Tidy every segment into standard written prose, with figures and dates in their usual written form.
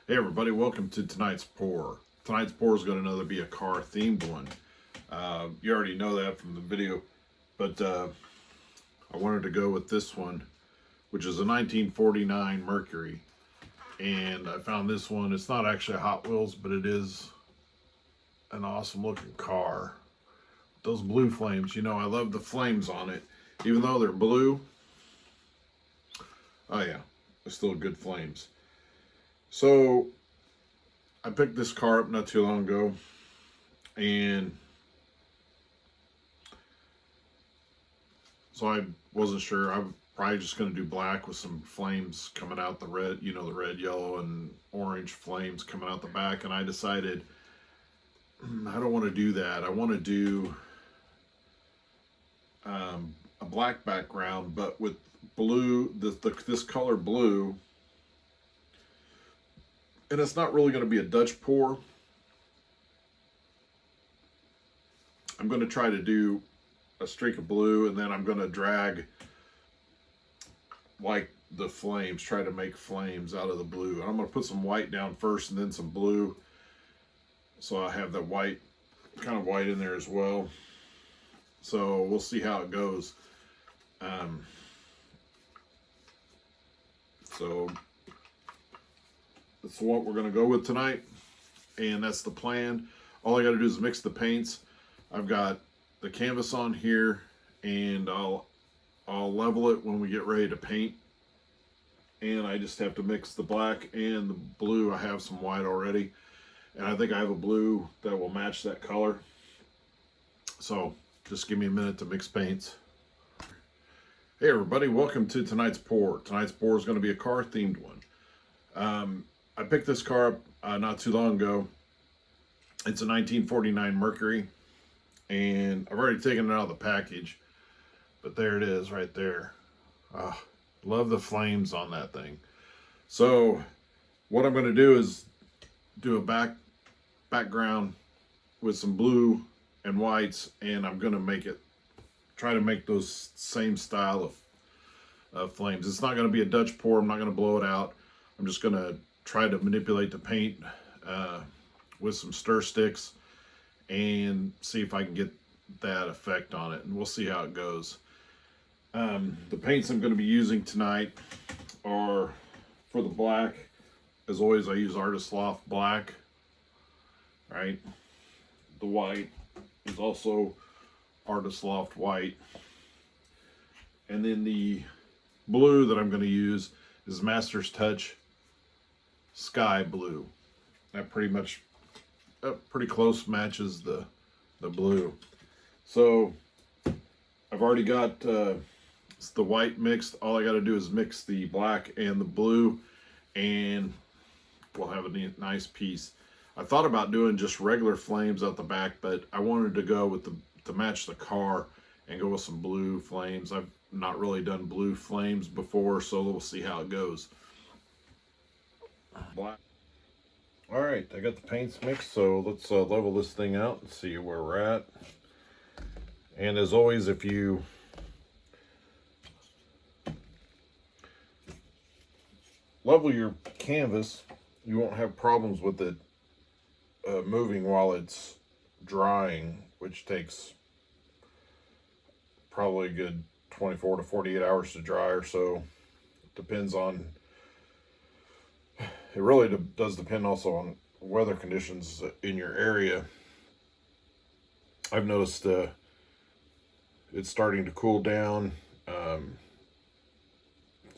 Hey everybody, welcome to tonight's pour. Tonight's pour is going to be a car themed one. You already know that from the video, but I wanted to go with this one, which is a 1949 Mercury. And I found this one. It's not actually a Hot Wheels, but it is an awesome looking car. Those blue flames, you know, I love the flames on it. Even though they're blue, oh yeah, they're still good flames. So I picked this car up not too long ago, and so I wasn't sure. I'm probably just going to do black with some flames coming out the red, you know, the red, yellow, and orange flames coming out the back. And I decided I don't want to do that. I want to do a black background, but with blue, this color blue. And it's not really going to be a Dutch pour. I'm going to try to do a streak of blue, and then I'm going to drag like the flames, try to make flames out of the blue. I'm going to put some white down first and then some blue. So I have that white, kind of white in there as well. So we'll see how it goes. So that's what we're going to go with tonight, and that's the plan. All I got to do is mix the paints. I've got the canvas on here, and I'll level it when we get ready to paint. And I just have to mix the black and the blue. I have some white already, and I think I have a blue that will match that color. So just give me a minute to mix paints. Hey everybody, welcome to tonight's pour. Tonight's pour is going to be a car themed one. I picked this car up not too long ago. It's a 1949 Mercury, and I've already taken it out of the package, but there it is right there. Love the flames on that thing. So what I'm going to do is do a background with some blue and whites, and I'm going to try to make those same style of flames. It's not going to be a Dutch pour. I'm not going to blow it out. I'm just going to try to manipulate the paint with some stir sticks and see if I can get that effect on it, and we'll see how it goes. The paints I'm going to be using tonight are, for the black, as always, I use Artist Loft black, right? The white is also Artist Loft white, and then the blue that I'm going to use is Master's Touch Sky Blue. That pretty close matches the blue. So I've already got the white mixed. All I got to do is mix the black and the blue, and we'll have a nice piece. I thought about doing just regular flames out the back, but I wanted to go with to match the car and go with some blue flames. I've not really done blue flames before, so we'll see how it goes. Black. All right, I got the paints mixed, so let's level this thing out and see where we're at. And as always, if you level your canvas, you won't have problems with it moving while it's drying, which takes probably a good 24 to 48 hours to dry or so. Depends on, it really does depend also on weather conditions in your area. I've noticed it's starting to cool down. The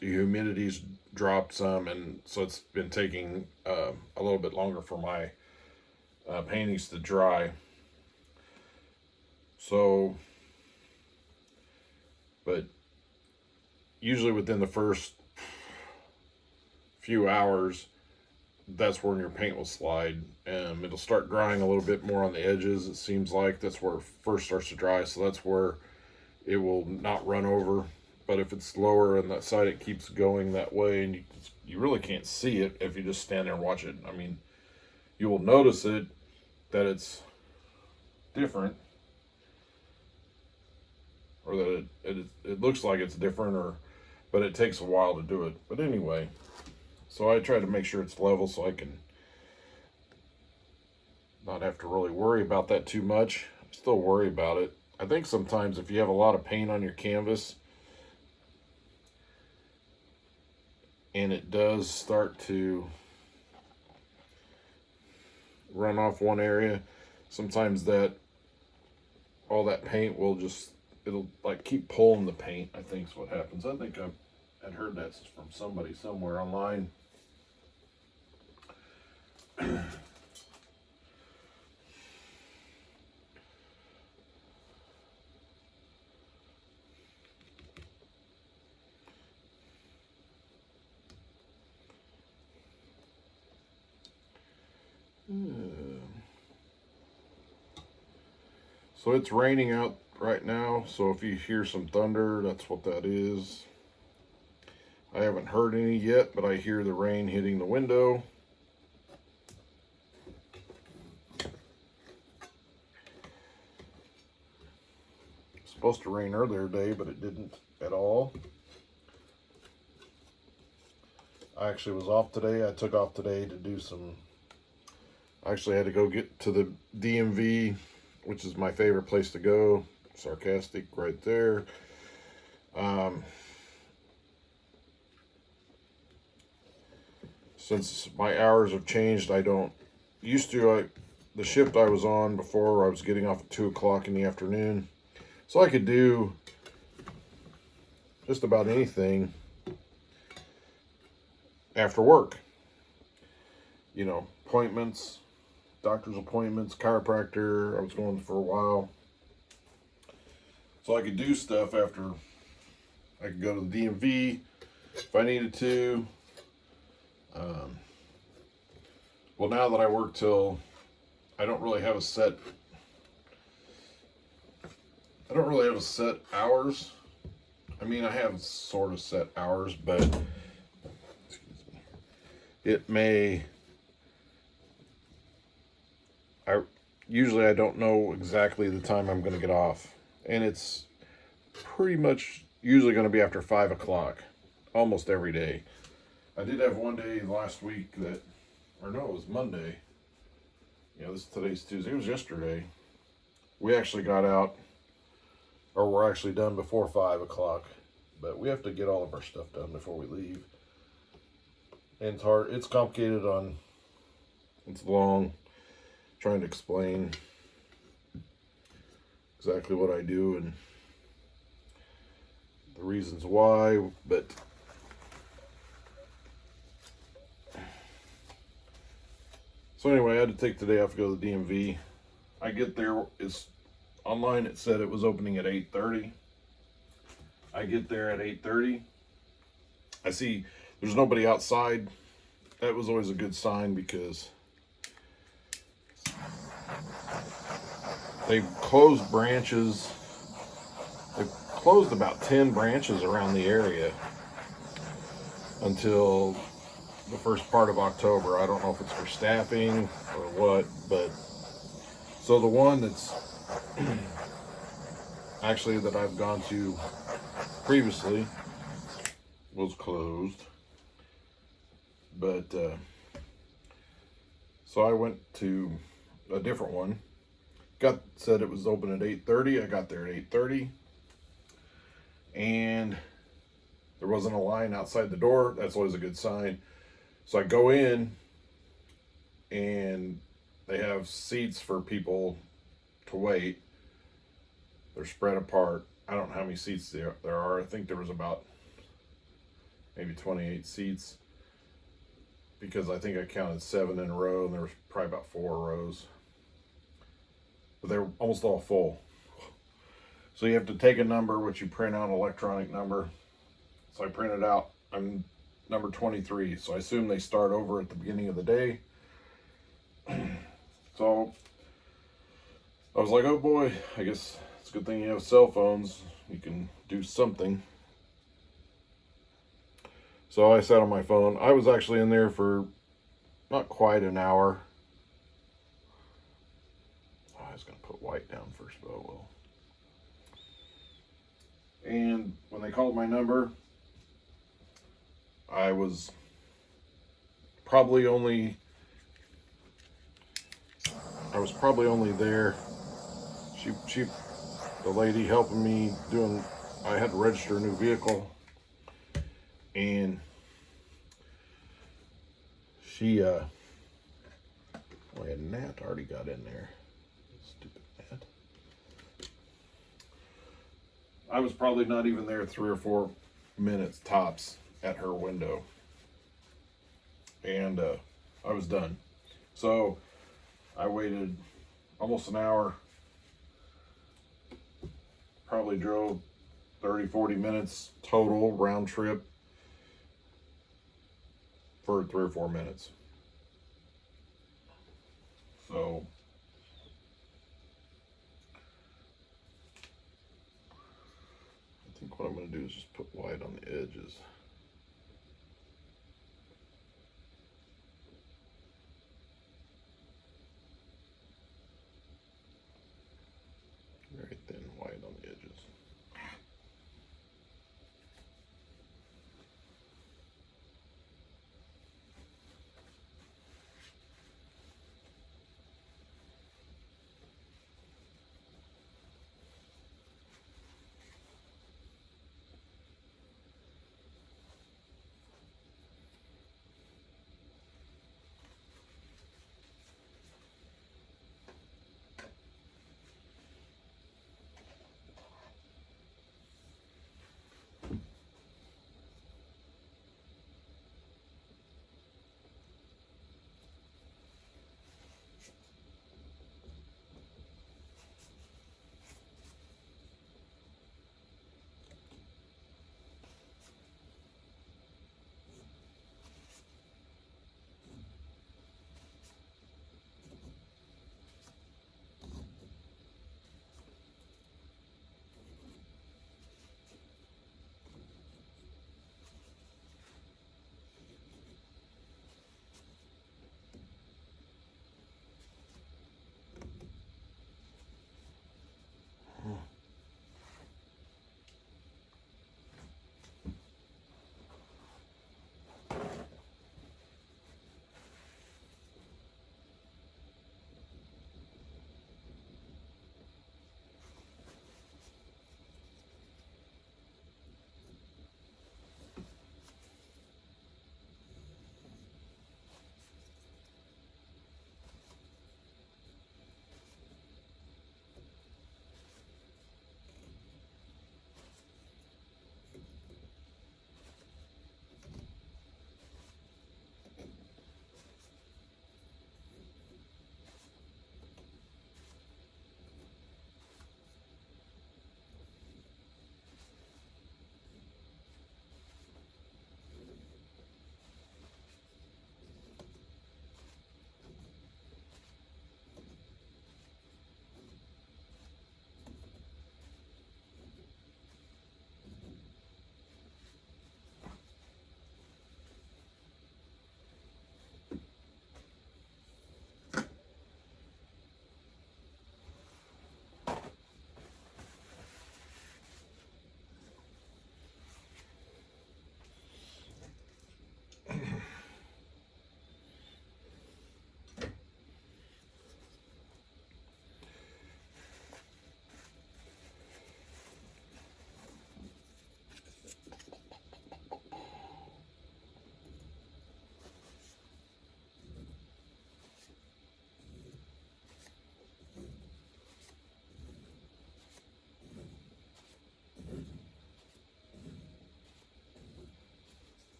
humidity's dropped some, and so it's been taking a little bit longer for my paintings to dry. So, but usually within the first few hours, that's when your paint will slide. It'll start drying a little bit more on the edges. It seems like that's where it first starts to dry, so that's where it will not run over. But if it's lower on that side, it keeps going that way, and you really can't see it if you just stand there and watch it. I mean, you will notice it, that it's different, or that it looks like it's different, but it takes a while to do it. But anyway, So I try to make sure it's level so I can not have to really worry about that too much. I still worry about it. I think sometimes if you have a lot of paint on your canvas and it does start to run off one area, sometimes that all that paint will just, it'll like keep pulling the paint, I think is what happens. I think I'd heard that from somebody somewhere online. So it's raining out right now, so if you hear some thunder, that's what that is. I haven't heard any yet, but I hear the rain hitting the window. It's supposed to rain earlier today, but it didn't at all. I actually was off today. I took off today to do some, I actually had to go get to the DMV, which is my favorite place to go. Sarcastic right there. Since my hours have changed, I don't, used to, the shift I was on before, I was getting off at 2 o'clock in the afternoon. So I could do just about anything after work. You know, appointments, doctor's appointments, chiropractor. I was going for a while. So I could do stuff after. I could go to the DMV if I needed to. Well, now that I work till, I don't really have a set hours. I mean, I have sort of set hours, but excuse me, it may, usually I don't know exactly the time I'm going to get off, and it's pretty much usually going to be after 5 o'clock, almost every day. I did have one day last week that, or no, it was Monday. Yeah, today's Tuesday. It was yesterday. We actually got out, or we're actually done before 5 o'clock. But we have to get all of our stuff done before we leave. And it's hard. It's complicated it's long. Trying to explain exactly what I do and the reasons why. But so anyway, I had to take the day off to go to the DMV. I get there, it's online, it said it was opening at 8:30. I get there at 8:30. I see there's nobody outside. That was always a good sign because they've closed branches. They've closed about 10 branches around the area until the first part of October. I don't know if it's for staffing or what, but so the one that's actually that I've gone to previously was closed, but so I went to a different one. Said it was open at 8:30. I got there at 8:30, and there wasn't a line outside the door. That's always a good sign. So I go in, and they have seats for people to wait. They're spread apart. I don't know how many seats there are. I think there was about maybe 28 seats, because I think I counted 7 in a row, and there was probably about 4 rows. But they were almost all full. So you have to take a number, which you print out an electronic number. So I printed out, I'm number 23. So I assume they start over at the beginning of the day. So I was like, oh boy, I guess it's a good thing you have cell phones. You can do something. So I sat on my phone. I was actually in there for not quite an hour. Oh, I was going to put white down first, but oh well. And when they called my number, I was probably only there. The lady helping me I had to register a new vehicle, and she, oh, yeah, Nat already got in there. Stupid Nat. I was probably not even there 3 or 4 minutes tops at her window, and I was done. So I waited almost an hour, probably drove 30-40 minutes total round trip for 3 or 4 minutes. So I think what I'm going to do is just put white on the edges. Very thin white on the edges.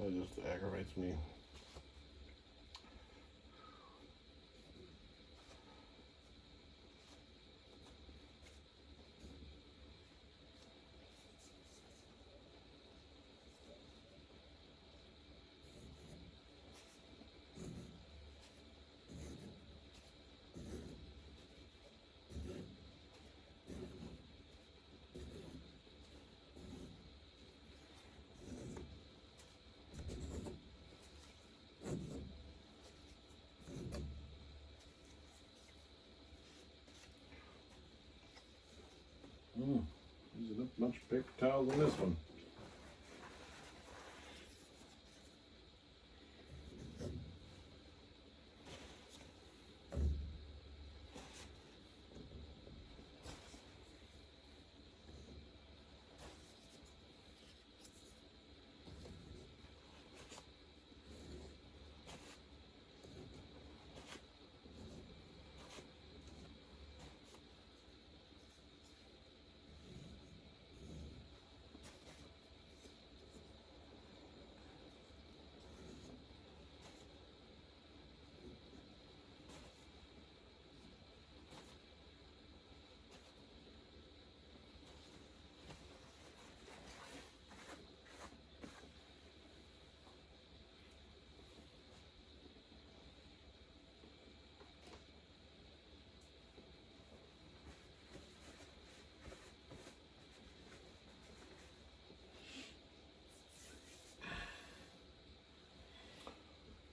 It just aggravates me. Using a bunch of paper towels on this one.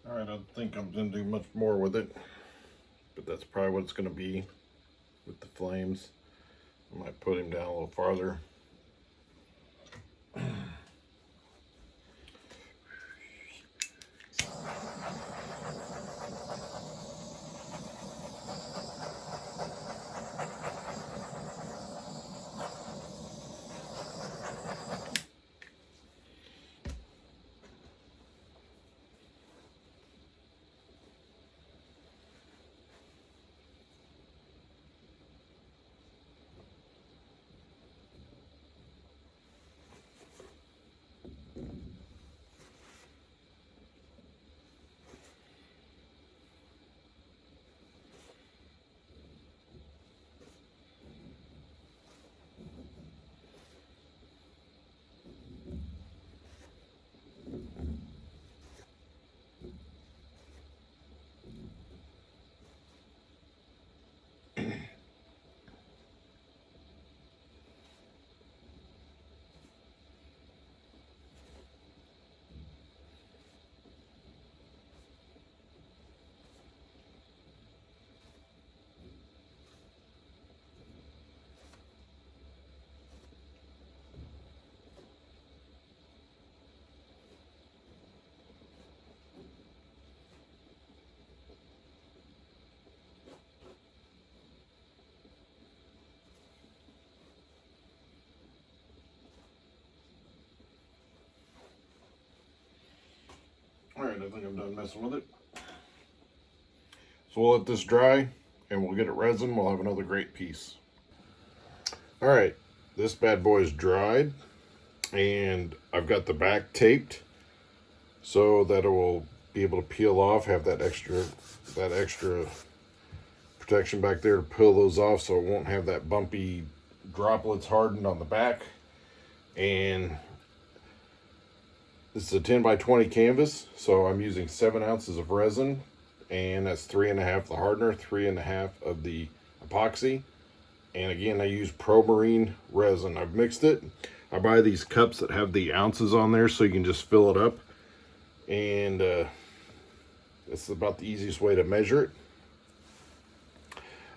Alright, I don't think I'm going to do much more with it, but that's probably what it's going to be with the flames. I might put him down a little farther. Alright, I think I'm done messing with it. So we'll let this dry and we'll get it resin. We'll have another great piece. Alright, this bad boy is dried and I've got the back taped so that it will be able to peel off, have that extra protection back there to peel those off so it won't have that bumpy droplets hardened on the back. And this is a 10 by 20 canvas, so I'm using 7 ounces of resin, and that's 3.5 the hardener, 3.5 of the epoxy. And again, I use Pro Marine resin. I've mixed it. I buy these cups that have the ounces on there so you can just fill it up. And that's about the easiest way to measure it.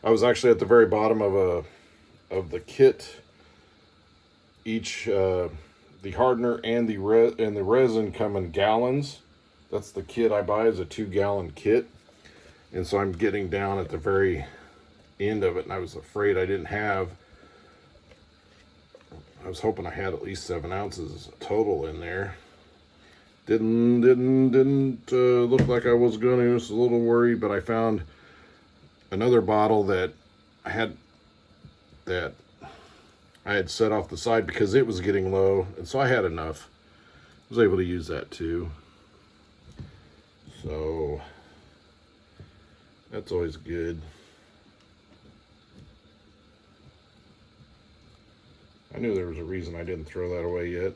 I was actually at the very bottom of the kit. Each the hardener and the resin come in gallons. That's the kit I buy, is a 2-gallon kit. And so I'm getting down at the very end of it, and I was afraid I didn't have. I was hoping I had at least 7 ounces total in there. Didn't look like I was gonna. I was a little worried, but I found another bottle that I had set off the side because it was getting low, and so I had enough. I was able to use that too. So that's always good. I knew there was a reason I didn't throw that away yet.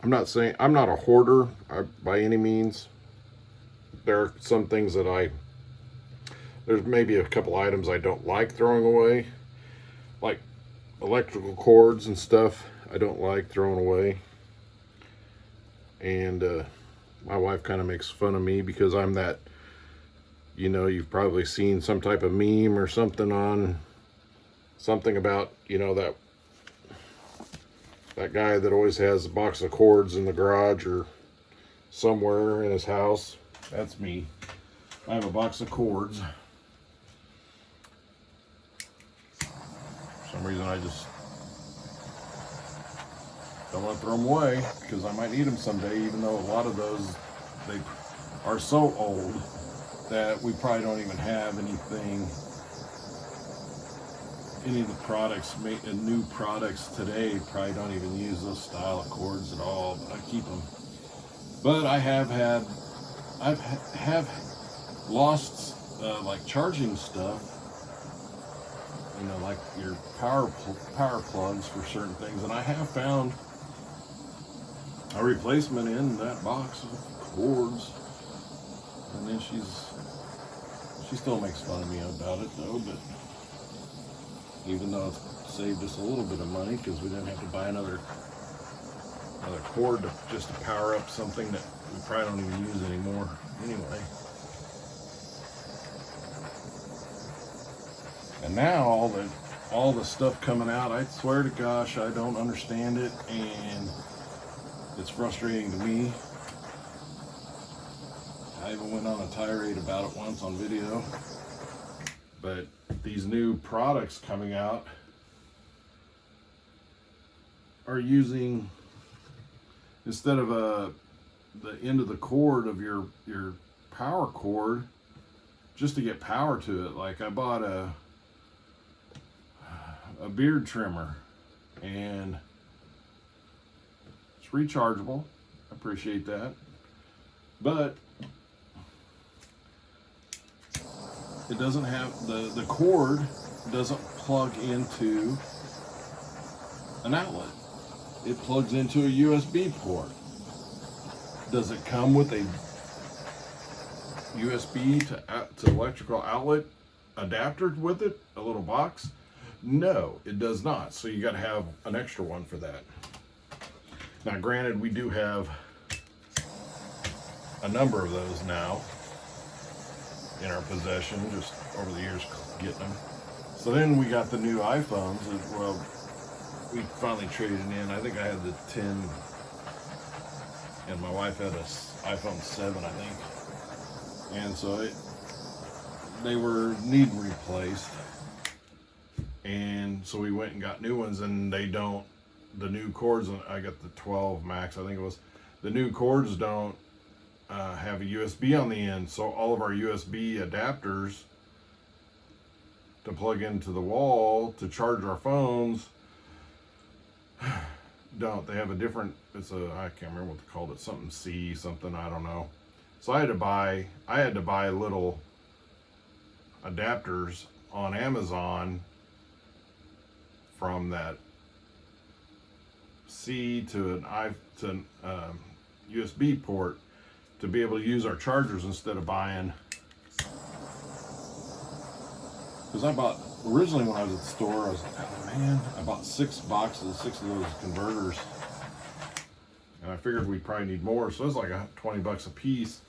I'm not saying I'm not a hoarder by any means. There are some things that there's maybe a couple items I don't like throwing away, like electrical cords and stuff. I don't like throwing away. And my wife kind of makes fun of me because I'm that, you know, you've probably seen some type of meme or something on something about, you know, that guy that always has a box of cords in the garage or somewhere in his house. That's me. I have a box of cords. For some reason I just don't want to throw them away because I might need them someday, even though a lot of those, they are so old that we probably don't even have anything, any of the products, new products today probably don't even use those style of cords at all, but I keep them. But I have lost like charging stuff, you know, like your power plugs for certain things, and I have found a replacement in that box of cords. And then she still makes fun of me about it though, but even though it's saved us a little bit of money because we didn't have to buy another cord just to power up something that we probably don't even use anymore anyway. And now all the stuff coming out, I swear to gosh, I don't understand it, and it's frustrating to me. I even went on a tirade about it once on video. But these new products coming out are using, instead of the end of the cord of your power cord, just to get power to it. Like I bought a beard trimmer, and it's rechargeable. I appreciate that. But it doesn't have, the cord doesn't plug into an outlet. It plugs into a USB port. Does it come with a USB to electrical outlet adapter with it, a little box? No, it does not. So you got to have an extra one for that. Now granted, we do have a number of those now in our possession, just over the years getting them. So then we got the new iPhones. Well, we finally traded in. I think I had the 10, and my wife had a iPhone 7, I think. And so they were needing replaced. And so we went and got new ones, and they don't, the new cords, I got the 12 Max, I think it was, the new cords don't have a USB on the end. So all of our USB adapters to plug into the wall to charge our phones don't. They have a different, it's a, I can't remember what they called it, something C, something, I don't know. So I had to buy little adapters on Amazon from that C to an USB port to be able to use our chargers instead of buying. Because I bought, originally when I was at the store, I was like, oh man, I bought 6 of those converters. And I figured we'd probably need more, so it was like $20 a piece.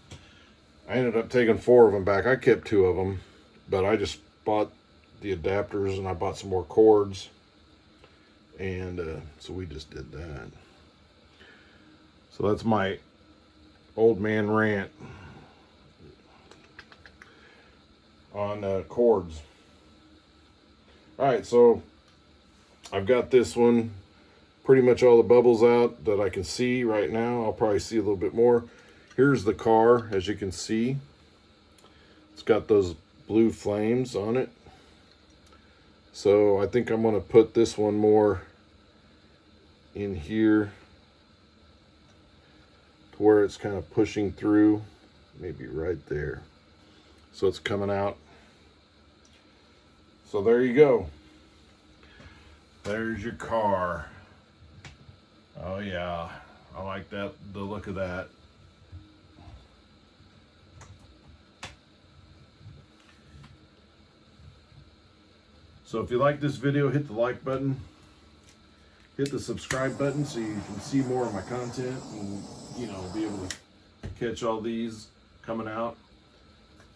I ended up taking 4 of them back. I kept 2 of them, but I just bought the adapters and I bought some more cords. And so we just did that. So that's my old man rant on cords. All right, so I've got this one, pretty much all the bubbles out that I can see right now. I'll probably see a little bit more. Here's the car, as you can see. It's got those blue flames on it. So I think I'm gonna put this one more in here to where it's kind of pushing through, maybe right there. So it's coming out. So there you go. There's your car. Oh yeah, I like that, the look of that. So if you like this video, hit the like button. hit the subscribe button so you can see more of my content and, you know, be able to catch all these coming out.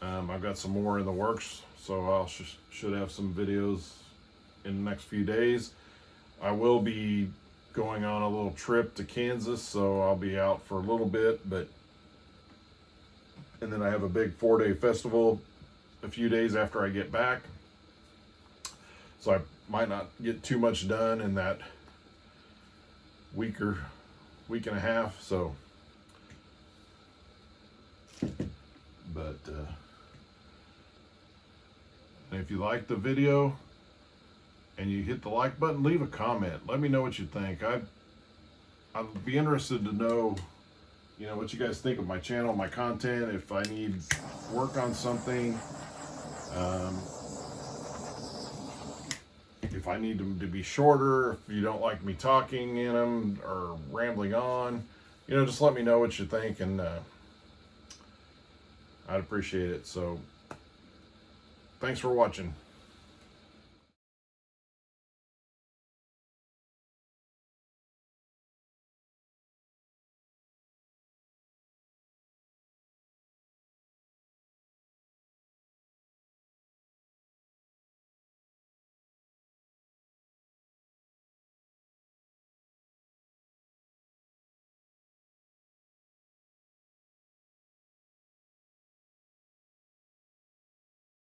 I've got some more in the works, so I'll should have some videos in the next few days. I will be going on a little trip to Kansas, so I'll be out for a little bit, and then I have a big 4-day festival a few days after I get back. So I might not get too much done in that week and a half, so but and if you like the video and you hit the like button, leave a comment. Let me know what you think. I'd be interested to know, you know, what you guys think of my channel, my content, if I need work on something, if I need them to be shorter, if you don't like me talking in them or rambling on, you know, just let me know what you think, and I'd appreciate it. So thanks for watching.